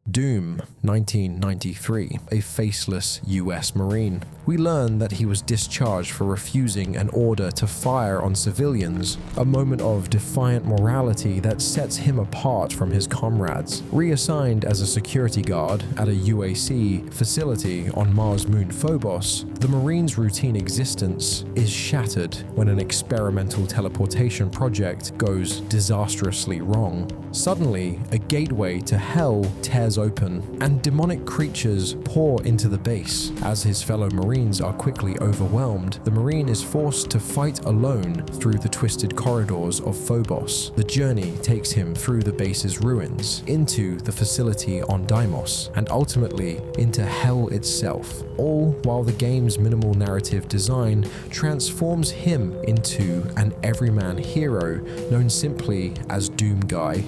Doom, 1993, a faceless US Marine. We learn that he was discharged for refusing an order to fire on civilians, a moment of defiant morality that sets him apart from his comrades. Reassigned as a security guard at a UAC facility on Mars moon Phobos, the Marine's routine existence is shattered when an experimental teleportation project goes disastrously wrong. Suddenly, a gateway to hell tears open, and demonic creatures pour into the base. As his fellow Marines are quickly overwhelmed, the Marine is forced to fight alone through the twisted corridors of Phobos. The journey takes him through the base's ruins, into the facility on Deimos, and ultimately into hell itself, all while the game's minimal narrative design transforms him into an everyman hero known simply as Doomguy.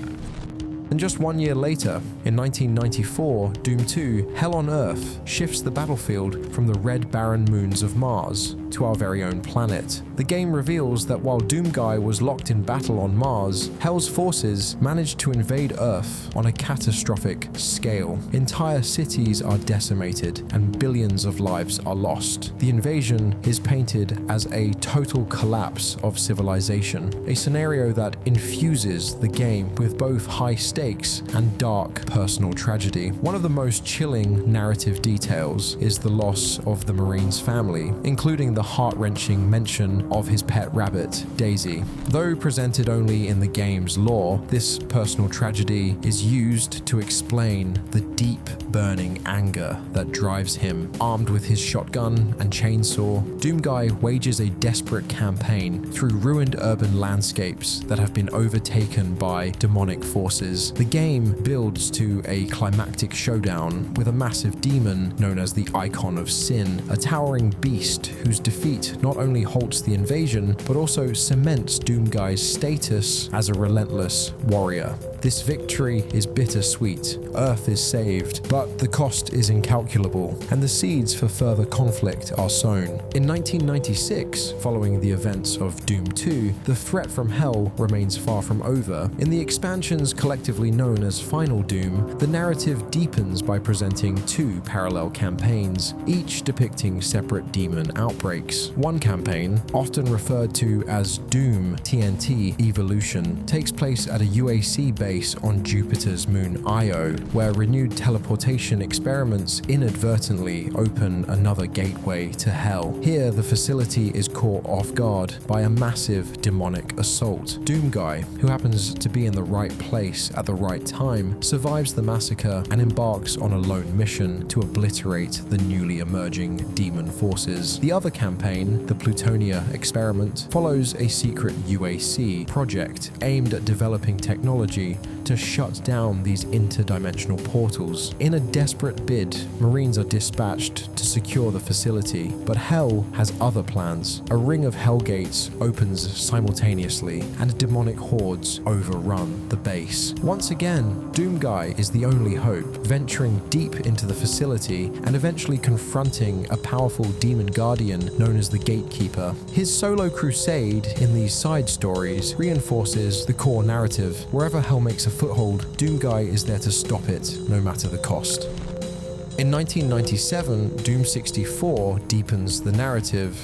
And just 1 year later, in 1994, Doom 2, Hell on Earth, shifts the battlefield from the red barren moons of Mars to our very own planet. The game reveals that while Doomguy was locked in battle on Mars, Hell's forces managed to invade Earth on a catastrophic scale. Entire cities are decimated and billions of lives are lost. The invasion is painted as a total collapse of civilization, a scenario that infuses the game with both high stakes and dark personal tragedy. One of the most chilling narrative details is the loss of the Marine's family, including the heart-wrenching mention of his pet rabbit, Daisy. Though presented only in the game's lore, this personal tragedy is used to explain the deep, burning anger that drives him. Armed with his shotgun and chainsaw, Doomguy wages a desperate campaign through ruined urban landscapes that have been overtaken by demonic forces. The game builds to a climactic showdown with a massive demon known as the Icon of Sin, a towering beast whose defeat not only halts the invasion, but also cements Doomguy's status as a relentless warrior. This victory is bittersweet. Earth is saved, but the cost is incalculable, and the seeds for further conflict are sown. In 1996, following the events of Doom 2, the threat from Hell remains far from over. In the expansions collectively known as Final Doom, the narrative deepens by presenting two parallel campaigns, each depicting separate demon outbreaks. One campaign, often referred to as Doom TNT Evolution, takes place at a UAC base on Jupiter's moon Io, where renewed teleportation experiments inadvertently open another gateway to hell. Here, the facility is caught off guard by a massive demonic assault. Doomguy, who happens to be in the right place at the right time, survives the massacre and embarks on a lone mission to obliterate the newly emerging demon forces. The other campaign, the Plutonia experiment, follows a secret UAC project aimed at developing technology to shut down these interdimensional portals. In a desperate bid, Marines are dispatched to secure the facility, but Hell has other plans. A ring of Hellgates opens simultaneously, and demonic hordes overrun the base. Once again, Doomguy is the only hope, venturing deep into the facility and eventually confronting a powerful demon guardian known as the Gatekeeper. His solo crusade in these side stories reinforces the core narrative. Wherever Hell makes a foothold, Doomguy is there to stop it, no matter the cost. In 1997, Doom 64 deepens the narrative.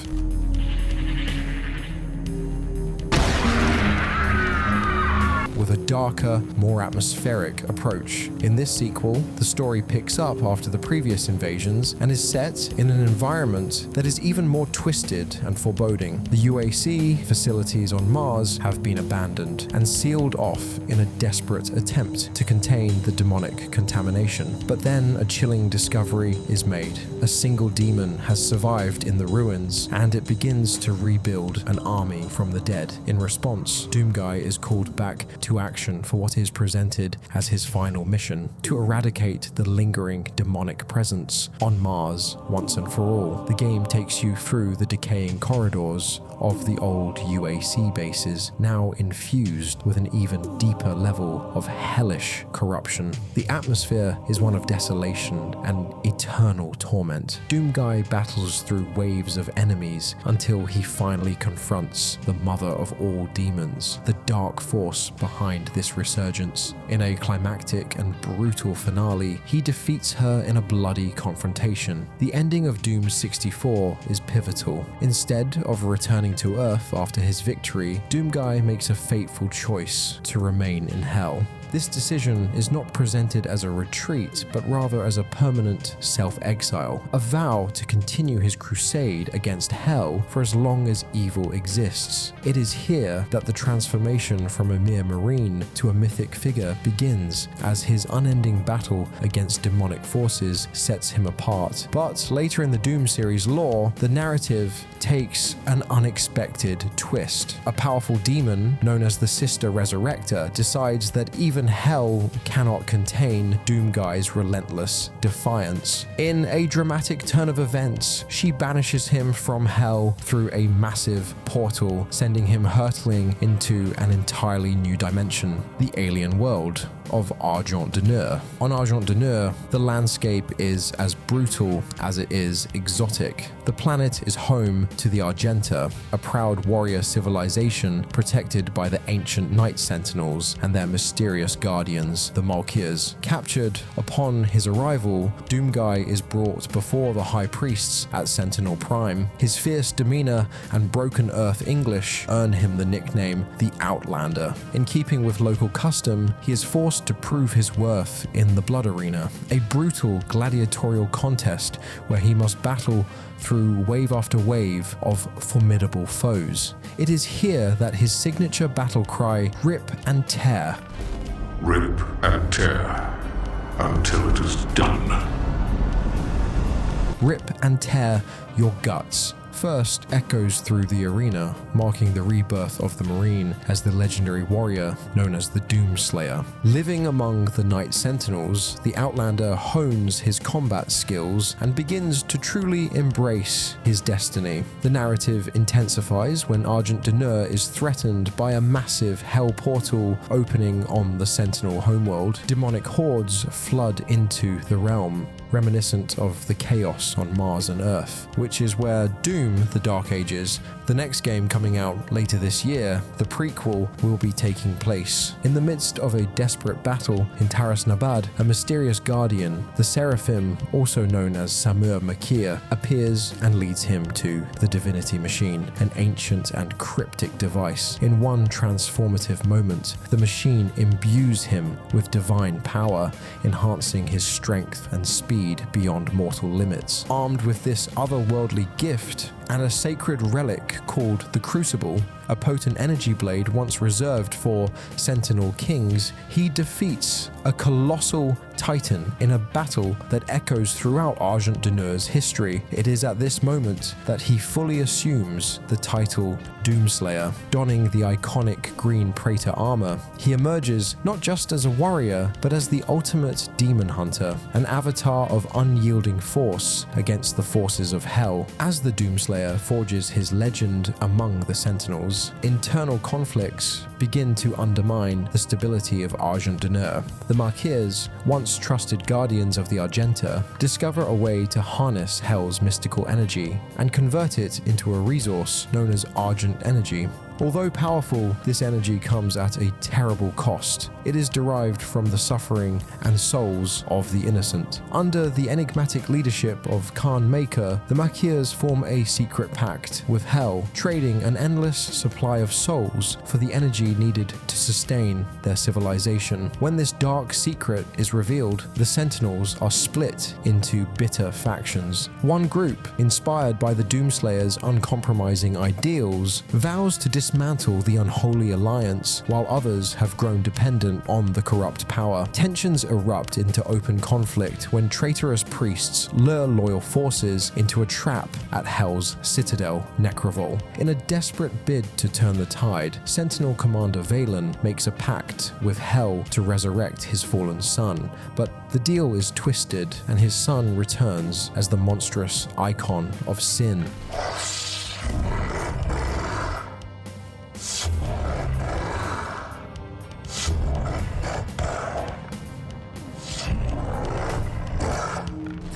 With a darker, more atmospheric approach. In this sequel, the story picks up after the previous invasions and is set in an environment that is even more twisted and foreboding. The UAC facilities on Mars have been abandoned and sealed off in a desperate attempt to contain the demonic contamination. But then a chilling discovery is made. A single demon has survived in the ruins, and it begins to rebuild an army from the dead. In response, Doomguy is called back to action for what is presented as his final mission, to eradicate the lingering demonic presence on Mars once and for all. The game takes you through the decaying corridors of the old UAC bases, now infused with an even deeper level of hellish corruption. The atmosphere is one of desolation and eternal torment. Doomguy battles through waves of enemies until he finally confronts the mother of all demons, the dark force behind behind this resurgence. In a climactic and brutal finale, he defeats her in a bloody confrontation. The ending of Doom 64 is pivotal. Instead of returning to Earth after his victory, Doomguy makes a fateful choice to remain in Hell. This decision is not presented as a retreat, but rather as a permanent self-exile, a vow to continue his crusade against Hell for as long as evil exists. It is here that the transformation from a mere marine to a mythic figure begins, as his unending battle against demonic forces sets him apart. But later in the Doom series lore, the narrative takes an unexpected twist. A powerful demon, known as the Sister Resurrector, decides that even Hell cannot contain Doomguy's relentless defiance. In a dramatic turn of events, she banishes him from Hell through a massive portal, sending him hurtling into an entirely new dimension, the alien world of Argent de Nur. On Argent de Nur, the landscape is as brutal as it is exotic. The planet is home to the Argenta, a proud warrior civilization protected by the ancient Night Sentinels and their mysterious guardians, the Malkiers. Captured upon his arrival, Doomguy is brought before the High Priests at Sentinel Prime. His fierce demeanor and broken earth English earn him the nickname the Outlander. In keeping with local custom, he is forced to prove his worth in the Blood Arena, a brutal gladiatorial contest where he must battle through wave after wave of formidable foes. It is here that his signature battle cry, "Rip and Tear." Rip and tear until it is done. Rip and tear your guts. First echoes through the arena, marking the rebirth of the Marine as the legendary warrior known as the Doomslayer. Living among the Night Sentinels, the Outlander hones his combat skills and begins to truly embrace his destiny. The narrative intensifies when Argent de Nur is threatened by a massive hell portal opening on the Sentinel homeworld. Demonic hordes flood into the realm, reminiscent of the chaos on Mars and Earth, which is where Doom, the Dark Ages, the next game coming out later this year, the prequel, will be taking place. In the midst of a desperate battle in Taras Nabad, a mysterious guardian, the Seraphim, also known as Samur Makir, appears and leads him to the Divinity Machine, an ancient and cryptic device. In one transformative moment, the machine imbues him with divine power, enhancing his strength and speed beyond mortal limits. Armed with this otherworldly gift and a sacred relic called the Crucible, a potent energy blade once reserved for Sentinel Kings, he defeats a colossal titan in a battle that echoes throughout Argent de Nur's history. It is at this moment that he fully assumes the title Doomslayer. Donning the iconic green Praetor armor, he emerges not just as a warrior, but as the ultimate demon hunter, an avatar of unyielding force against the forces of hell. As the Doomslayer forges his legend among the Sentinels, internal conflicts begin to undermine the stability of Argent de Nur. The Malkiers, once trusted guardians of the Argenta, discover a way to harness Hell's mystical energy and convert it into a resource known as Argent Energy. Although powerful, this energy comes at a terrible cost. It is derived from the suffering and souls of the innocent. Under the enigmatic leadership of Khan Maker, the Malkiers form a secret pact with Hell, trading an endless supply of souls for the energy needed to sustain their civilization. When this dark secret is revealed, the Sentinels are split into bitter factions. One group, inspired by the Doomslayer's uncompromising ideals, vows to dismantle the unholy alliance, while others have grown dependent on the corrupt power. Tensions erupt into open conflict when traitorous priests lure loyal forces into a trap at Hell's citadel, Necrovol. In a desperate bid to turn the tide, Sentinel Commander Valen makes a pact with Hell to resurrect his fallen son, but the deal is twisted and his son returns as the monstrous icon of sin.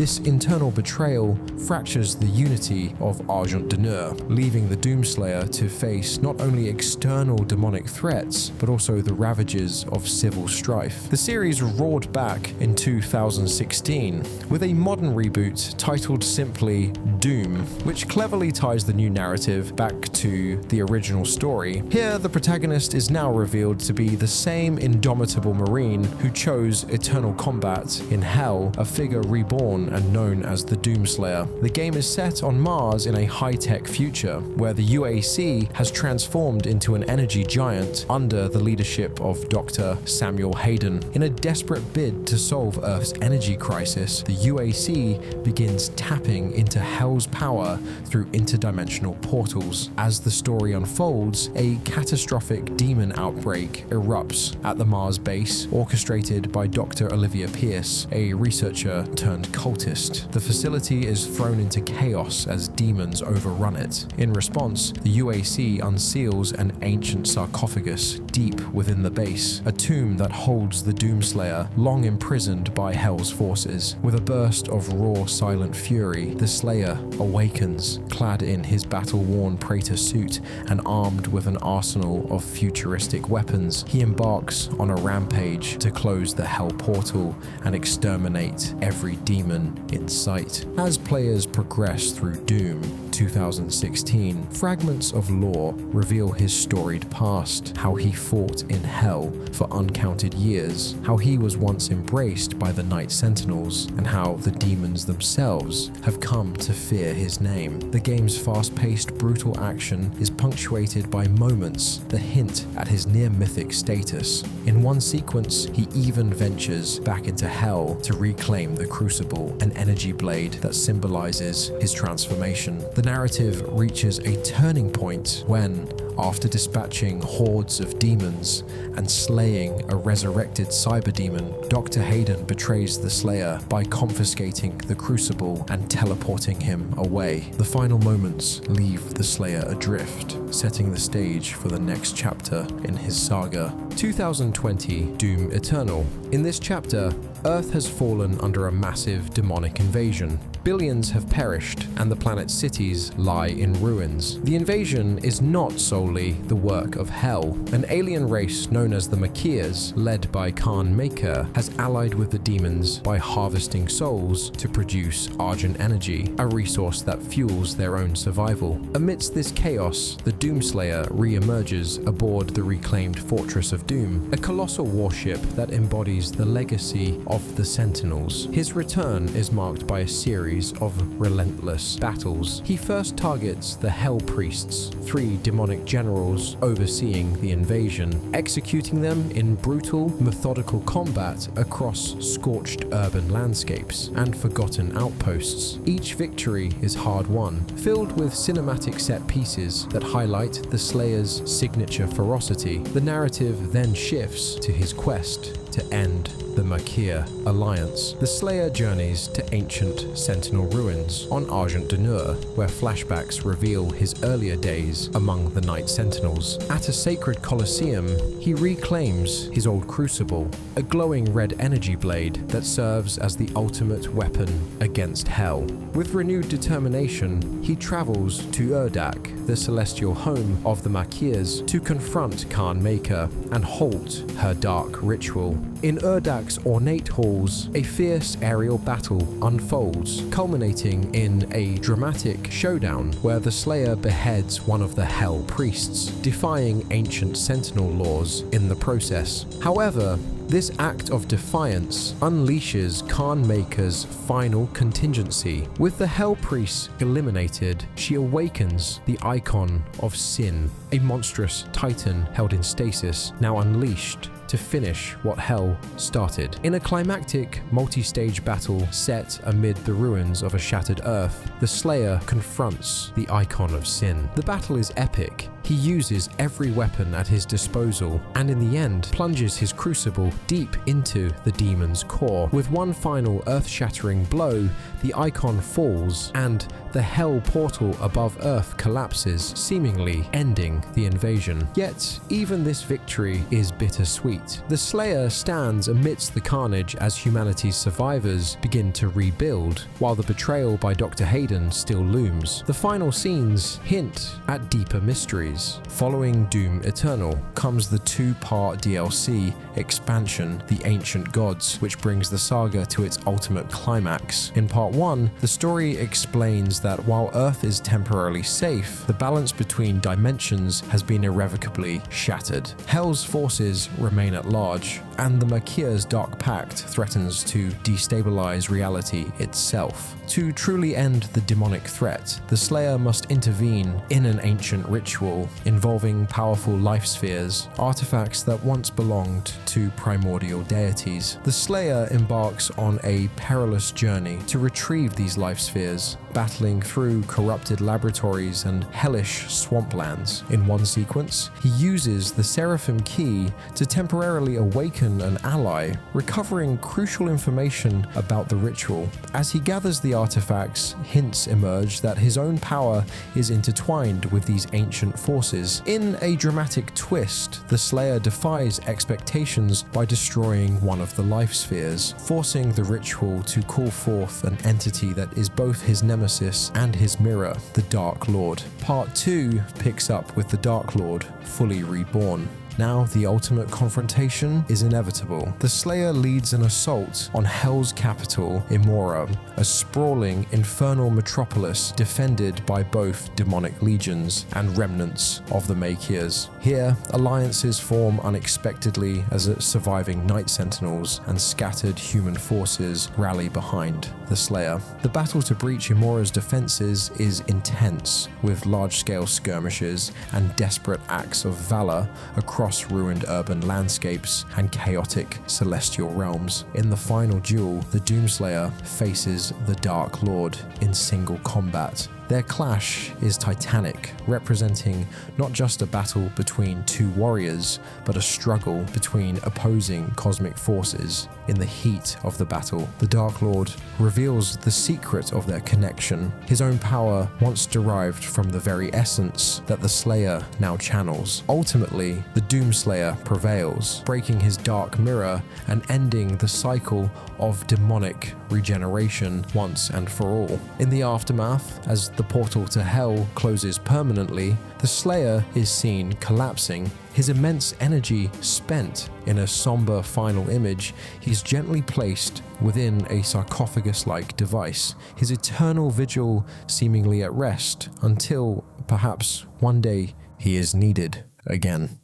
This internal betrayal fractures the unity of Argent de Nur, leaving the Doomslayer to face not only external demonic threats, but also the ravages of civil strife. The series roared back in 2016 with a modern reboot titled simply Doom, which cleverly ties the new narrative back to the original story. Here, the protagonist is now revealed to be the same indomitable Marine who chose eternal combat in Hell, a figure reborn and known as the Doomslayer. The game is set on Mars in a high-tech future, where the UAC has transformed into an energy giant under the leadership of Dr. Samuel Hayden. In a desperate bid to solve Earth's energy crisis, the UAC begins tapping into Hell's power through interdimensional portals. As the story unfolds, a catastrophic demon outbreak erupts at the Mars base, orchestrated by Dr. Olivia Pierce, a researcher turned cultist. The facility is thrown into chaos as demons overrun it. In response, the UAC unseals an ancient sarcophagus deep within the base, a tomb that holds the Doomslayer, long imprisoned by Hell's forces. With a burst of raw, silent fury, the Slayer awakens, clad in his battle-worn Praetor suit and armed with an arsenal of futuristic weapons. He embarks on a rampage to close the Hell portal and exterminate every demon in sight. As players progress through Doom 2016, fragments of lore reveal his storied past, how he fought in Hell for uncounted years, how he was once embraced by the Night Sentinels, and how the demons themselves have come to fear his name. The game's fast-paced, brutal action is punctuated by moments that hint at his near-mythic status. In one sequence, he even ventures back into Hell to reclaim the Crucible, an energy blade that symbolizes his transformation. The narrative reaches a turning point when, after dispatching hordes of demons and slaying a resurrected cyberdemon, Dr. Hayden betrays the Slayer by confiscating the Crucible and teleporting him away. The final moments leave the Slayer adrift, setting the stage for the next chapter in his saga. 2020 Doom Eternal. In this chapter, Earth has fallen under a massive demonic invasion. Billions have perished, and the planet's cities lie in ruins. The invasion is not solely the work of Hell. An alien race known as the Makirs, led by Khan Maker, has allied with the demons by harvesting souls to produce Argent energy, a resource that fuels their own survival. Amidst this chaos, the Doomslayer re-emerges aboard the reclaimed Fortress of Doom, a colossal warship that embodies the legacy of the Sentinels. His return is marked by a series of relentless battles. He first targets the Hell Priests, 3 demonic generals overseeing the invasion, executing them in brutal, methodical combat across scorched urban landscapes and forgotten outposts. Each victory is hard-won, filled with cinematic set pieces that highlight the Slayer's signature ferocity. The narrative then shifts to his quest to end the Makir alliance. The Slayer journeys to ancient Sentinel ruins on Argent de Nur, where flashbacks reveal his earlier days among the Night Sentinels. At a sacred Colosseum, he reclaims his old Crucible, a glowing red energy blade that serves as the ultimate weapon against Hell. With renewed determination, he travels to Urdak, the celestial home of the Makirs, to confront Khan Maker and halt her dark ritual. In Urdak's ornate halls, a fierce aerial battle unfolds, culminating in a dramatic showdown where the Slayer beheads one of the Hell Priests, defying ancient Sentinel laws in the process. However, this act of defiance unleashes Khan Maker's final contingency. With the Hell Priests eliminated, she awakens the icon of Sin, a monstrous titan held in stasis, now unleashed to finish what Hell started. In a climactic, multi-stage battle set amid the ruins of a shattered Earth, the Slayer confronts the icon of Sin. The battle is epic, He uses every weapon at his disposal, and in the end plunges his crucible deep into the demon's core. With one final earth-shattering blow, the icon falls, and the hell portal above Earth collapses, seemingly ending the invasion. Yet, even this victory is bittersweet. The Slayer stands amidst the carnage as humanity's survivors begin to rebuild, while the betrayal by Dr. Hayden still looms. The final scenes hint at deeper mysteries. Following Doom Eternal comes the two-part DLC expansion, The Ancient Gods, which brings the saga to its ultimate climax. In Part 1, the story explains that while Earth is temporarily safe, the balance between dimensions has been irrevocably shattered. Hell's forces remain at large, and the Makir's Dark Pact threatens to destabilize reality itself. To truly end the demonic threat, the Slayer must intervene in an ancient ritual involving powerful life spheres, artifacts that once belonged to primordial deities. The Slayer embarks on a perilous journey to retrieve these life spheres, battling through corrupted laboratories and hellish swamplands. In one sequence, he uses the Seraphim Key to temporarily awaken an ally, recovering crucial information about the ritual. As he gathers the artifacts, hints emerge that his own power is intertwined with these ancient forces. In a dramatic twist, the Slayer defies expectations by destroying one of the life spheres, forcing the ritual to call forth an entity that is both his nemesis and his mirror, the Dark Lord. Part 2 picks up with the Dark Lord fully reborn. Now, the ultimate confrontation is inevitable. The Slayer leads an assault on Hell's capital, Imora, a sprawling infernal metropolis defended by both demonic legions and remnants of the Makirs. Here, alliances form unexpectedly as surviving Night Sentinels and scattered human forces rally behind the Slayer. The battle to breach Imora's defenses is intense, with large-scale skirmishes and desperate acts of valor across ruined urban landscapes and chaotic celestial realms. In the final duel, the Doomslayer faces the Dark Lord in single combat. Their clash is titanic, representing not just a battle between two warriors, but a struggle between opposing cosmic forces. In the heat of the battle, the Dark Lord reveals the secret of their connection, his own power once derived from the very essence that the Slayer now channels. Ultimately, the Doomslayer prevails, breaking his dark mirror and ending the cycle of demonic regeneration once and for all. In the aftermath, as the portal to Hell closes permanently, the Slayer is seen collapsing, his immense energy spent. In a somber final image, he's gently placed within a sarcophagus-like device, his eternal vigil seemingly at rest until, perhaps one day, he is needed again.